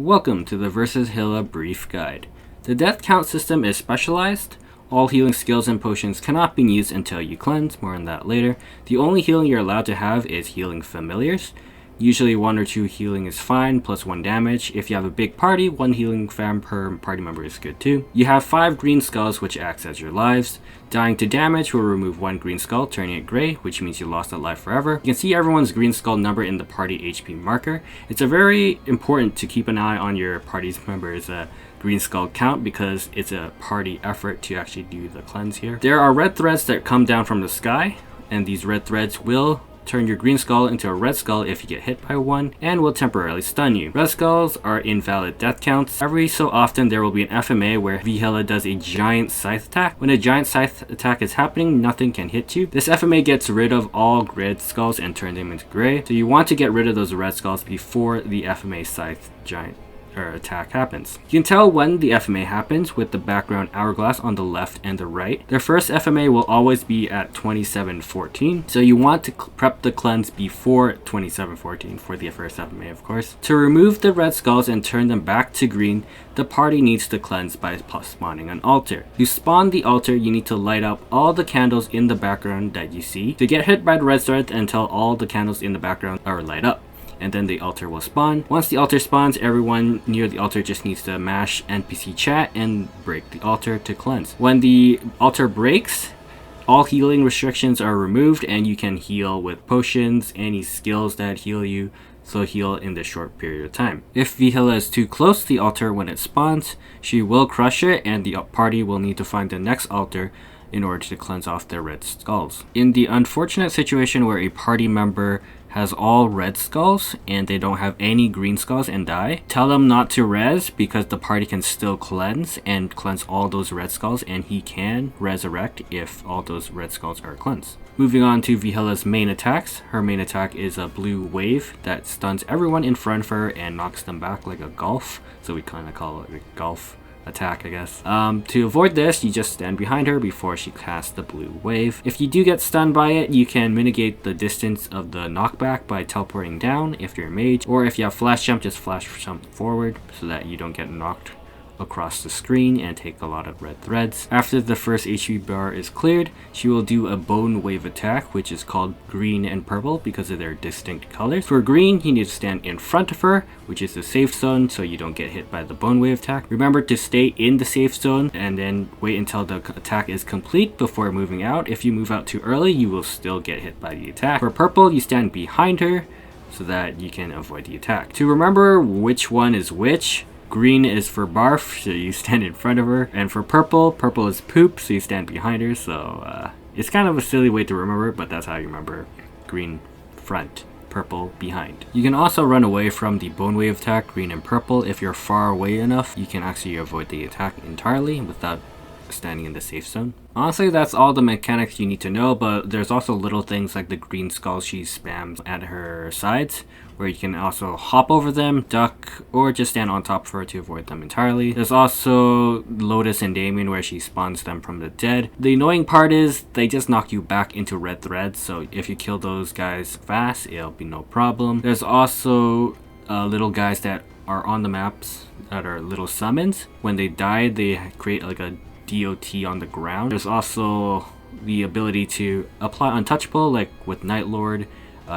Welcome to the Versus Hilla brief guide. The death count system is specialized. All healing skills and potions cannot be used until you cleanse, more on that later. The only healing you're allowed to have is healing familiars. Usually 1 or 2 healing is fine, plus 1 damage. If you have a big party, 1 healing fam per party member is good too. You have 5 green skulls, which acts as your lives. Dying to damage will remove 1 green skull, turning it gray, which means you lost a life forever. You can see everyone's green skull number in the party HP marker. It's very important to keep an eye on your party's members' green skull count because it's a party effort to actually do the cleanse here. There are red threads that come down from the sky, and these red threads will turn your green skull into a red skull if you get hit by one, and will temporarily stun you. Red skulls are invalid death counts. Every so often there will be an FMA where Vhilla does a giant scythe attack. When a giant scythe attack is happening, nothing can hit you. This FMA gets rid of all red skulls and turns them into gray, so you want to get rid of those red skulls before the FMA scythe giant attack happens. You can tell when the FMA happens with the background hourglass on the left and the right. Their first FMA will always be at 2714, so you want to prep the cleanse before 2714 for the first FMA, of course. To remove the red skulls and turn them back to green, the party needs to cleanse by spawning an altar. To spawn the altar, you need to light up all the candles in the background that you see. To get hit by the red thread until all the candles in the background are light up, and then the altar will spawn. Once the altar spawns, everyone near the altar just needs to mash NPC chat and break the altar to cleanse. When the altar breaks, all healing restrictions are removed and you can heal with potions, any skills that heal you, so heal in this short period of time. If Vhilla is too close to the altar when it spawns, she will crush it and the party will need to find the next altar in order to cleanse off their red skulls. In the unfortunate situation where a party member has all red skulls and they don't have any green skulls and die, tell them not to res because the party can still cleanse and cleanse all those red skulls, and he can resurrect if all those red skulls are cleansed. Moving on to Vhilla's main attacks. Her main attack is a blue wave that stuns everyone in front of her and knocks them back like a golf, so we kind of call it a golf attack, I guess. To avoid this, you just stand behind her before she casts the blue wave. If you do get stunned by it, you can mitigate the distance of the knockback by teleporting down if you're a mage, or if you have flash jump, just flash jump forward so that you don't get knocked across the screen and take a lot of red threads. After the first HP bar is cleared, she will do a bone wave attack, which is called green and purple because of their distinct colors. For green, you need to stand in front of her, which is the safe zone, so you don't get hit by the bone wave attack. Remember to stay in the safe zone and then wait until the attack is complete before moving out. If you move out too early, you will still get hit by the attack. For purple, you stand behind her so that you can avoid the attack. To remember which one is which, green is for barf, so you stand in front of her, and for purple, purple is poop, so you stand behind her. So it's kind of a silly way to remember, but that's how you remember. Green front, purple behind. You can also run away from the bone wave attack, green and purple. If you're far away enough, you can actually avoid the attack entirely without standing in the safe zone. Honestly, that's all the mechanics you need to know, but there's also little things like the green skull she spams at her sides, where you can also hop over them, duck, or just stand on top of her to avoid them entirely. There's also Lotus and Damien where she spawns them from the dead. The annoying part is they just knock you back into red threads, so if you kill those guys fast, it'll be no problem. There's also little guys that are on the maps that are little summons. When they die, they create like a DOT on the ground. There's also the ability to apply untouchable, like with Night Lord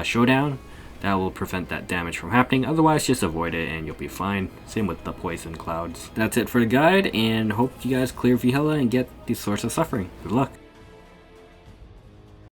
Showdown. That will prevent that damage from happening. Otherwise, just avoid it and you'll be fine. Same with the poison clouds. That's it for the guide, and hope you guys clear Vhilla and get the source of suffering. Good luck.